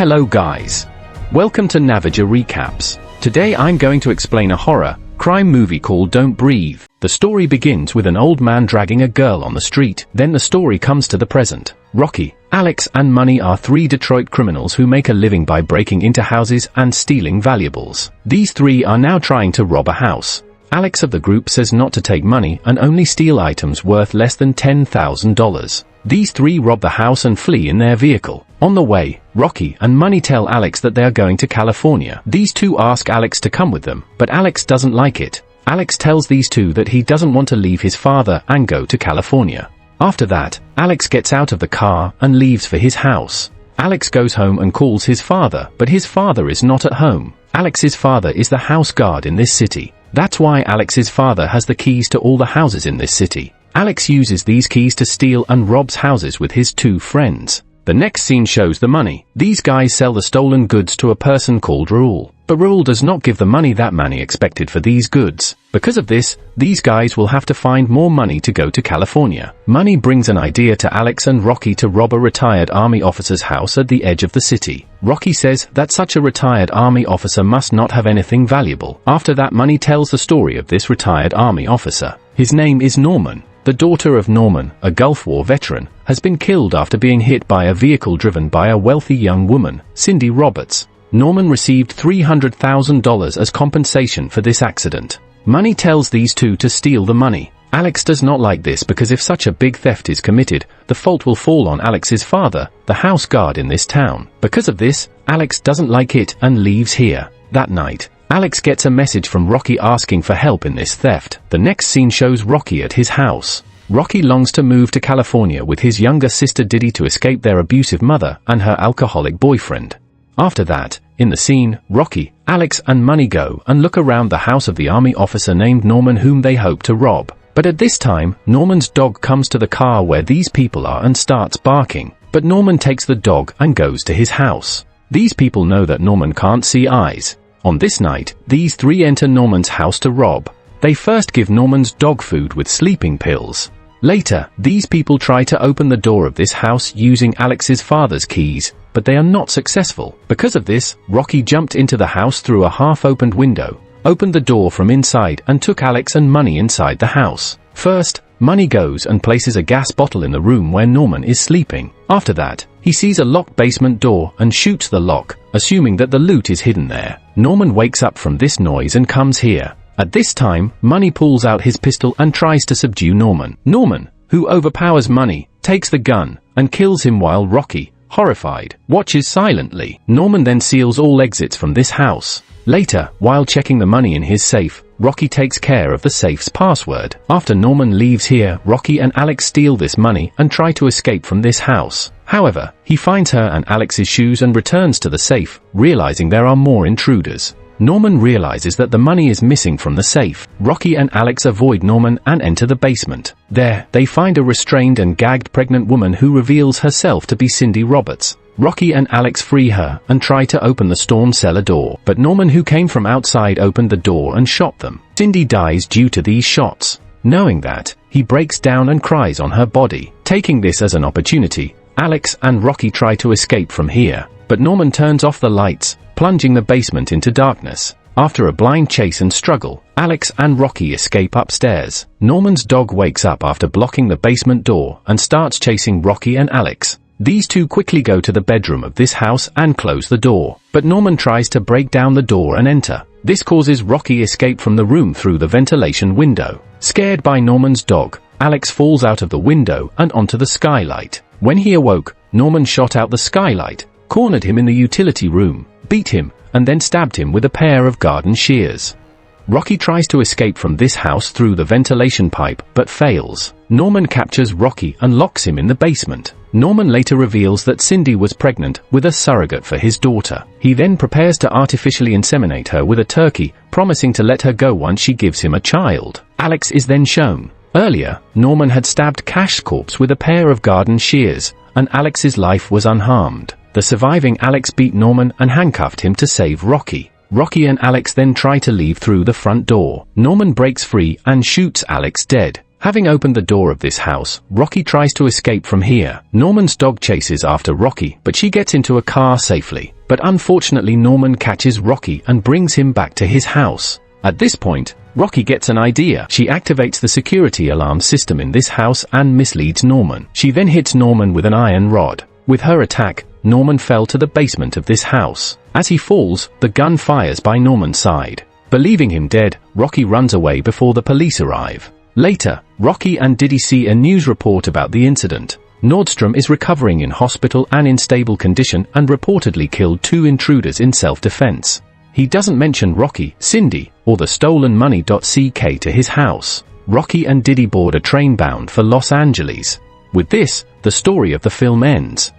Hello guys. Welcome to Navijer Recaps. Today I'm going to explain a horror, crime movie called Don't Breathe. The story begins with an old man dragging a girl on the street. Then the story comes to the present. Rocky, Alex and Money are three Detroit criminals who make a living by breaking into houses and stealing valuables. These three are now trying to rob a house. Alex of the group says not to take money and only steal items worth less than $10,000. These three rob the house and flee in their vehicle. On the way, Rocky and Money tell Alex that they are going to California. These two ask Alex to come with them, but Alex doesn't like it. Alex tells these two that he doesn't want to leave his father and go to California. After that, Alex gets out of the car and leaves for his house. Alex goes home and calls his father, but his father is not at home. Alex's father is the house guard in this city. That's why Alex's father has the keys to all the houses in this city. Alex uses these keys to steal and robs houses with his two friends. The next scene shows the money. These guys sell the stolen goods to a person called Raul. But Raul does not give the money that Manny expected for these goods. Because of this, these guys will have to find more money to go to California. Money brings an idea to Alex and Rocky to rob a retired army officer's house at the edge of the city. Rocky says that such a retired army officer must not have anything valuable. After that, Money tells the story of this retired army officer. His name is Norman. The daughter of Norman, a Gulf War veteran, has been killed after being hit by a vehicle driven by a wealthy young woman, Cindy Roberts. Norman received $300,000 as compensation for this accident. Money tells these two to steal the money. Alex does not like this because if such a big theft is committed, the fault will fall on Alex's father, the house guard in this town. Because of this, Alex doesn't like it and leaves here. That night, Alex gets a message from Rocky asking for help in this theft. The next scene shows Rocky at his house. Rocky longs to move to California with his younger sister Diddy to escape their abusive mother and her alcoholic boyfriend. After that, in the scene, Rocky, Alex and Money go and look around the house of the army officer named Norman whom they hope to rob. But at this time, Norman's dog comes to the car where these people are and starts barking. But Norman takes the dog and goes to his house. These people know that Norman can't see eyes. On this night, these three enter Norman's house to rob. They first give Norman's dog food with sleeping pills. Later, these people try to open the door of this house using Alex's father's keys, but they are not successful. Because of this, Rocky jumped into the house through a half-opened window, opened the door from inside and took Alex and Money inside the house. First, Money goes and places a gas bottle in the room where Norman is sleeping. After that, he sees a locked basement door and shoots the lock, assuming that the loot is hidden there. Norman wakes up from this noise and comes here. At this time, Money pulls out his pistol and tries to subdue Norman. Norman, who overpowers Money, takes the gun and kills him while Rocky, horrified, watches silently. Norman then seals all exits from this house. Later, while checking the money in his safe, Rocky takes care of the safe's password. After Norman leaves here, Rocky and Alex steal this money and try to escape from this house. However, he finds her and Alex's shoes and returns to the safe, realizing there are more intruders. Norman realizes that the money is missing from the safe. Rocky and Alex avoid Norman and enter the basement. There, they find a restrained and gagged pregnant woman who reveals herself to be Cindy Roberts. Rocky and Alex free her and try to open the storm cellar door, but Norman, who came from outside, opened the door and shot them. Cindy dies due to these shots. Knowing that, he breaks down and cries on her body. Taking this as an opportunity, Alex and Rocky try to escape from here, but Norman turns off the lights, plunging the basement into darkness. After a blind chase and struggle, Alex and Rocky escape upstairs. Norman's dog wakes up after blocking the basement door and starts chasing Rocky and Alex. These two quickly go to the bedroom of this house and close the door, but Norman tries to break down the door and enter. This causes Rocky escape from the room through the ventilation window. Scared by Norman's dog, Alex falls out of the window and onto the skylight. When he awoke, Norman shot out the skylight, cornered him in the utility room, beat him, and then stabbed him with a pair of garden shears. Rocky tries to escape from this house through the ventilation pipe, but fails. Norman captures Rocky and locks him in the basement. Norman later reveals that Cindy was pregnant with a surrogate for his daughter. He then prepares to artificially inseminate her with a turkey, promising to let her go once she gives him a child. Alex is then shown. Earlier, Norman had stabbed Cash's corpse with a pair of garden shears, and Alex's life was unharmed. The surviving Alex beat Norman and handcuffed him to save Rocky. Rocky and Alex then try to leave through the front door. Norman breaks free and shoots Alex dead. Having opened the door of this house, Rocky tries to escape from here. Norman's dog chases after Rocky, but she gets into a car safely. But unfortunately Norman catches Rocky and brings him back to his house. At this point, Rocky gets an idea. She activates the security alarm system in this house and misleads Norman. She then hits Norman with an iron rod. With her attack, Norman fell to the basement of this house. As he falls, the gun fires by Norman's side. Believing him dead, Rocky runs away before the police arrive. Later, Rocky and Diddy see a news report about the incident. Nordstrom is recovering in hospital and in stable condition and reportedly killed 2 intruders in self-defense. He doesn't mention Rocky, Cindy, or the stolen money. CK to his house. Rocky and Diddy board a train bound for Los Angeles. With this, the story of the film ends.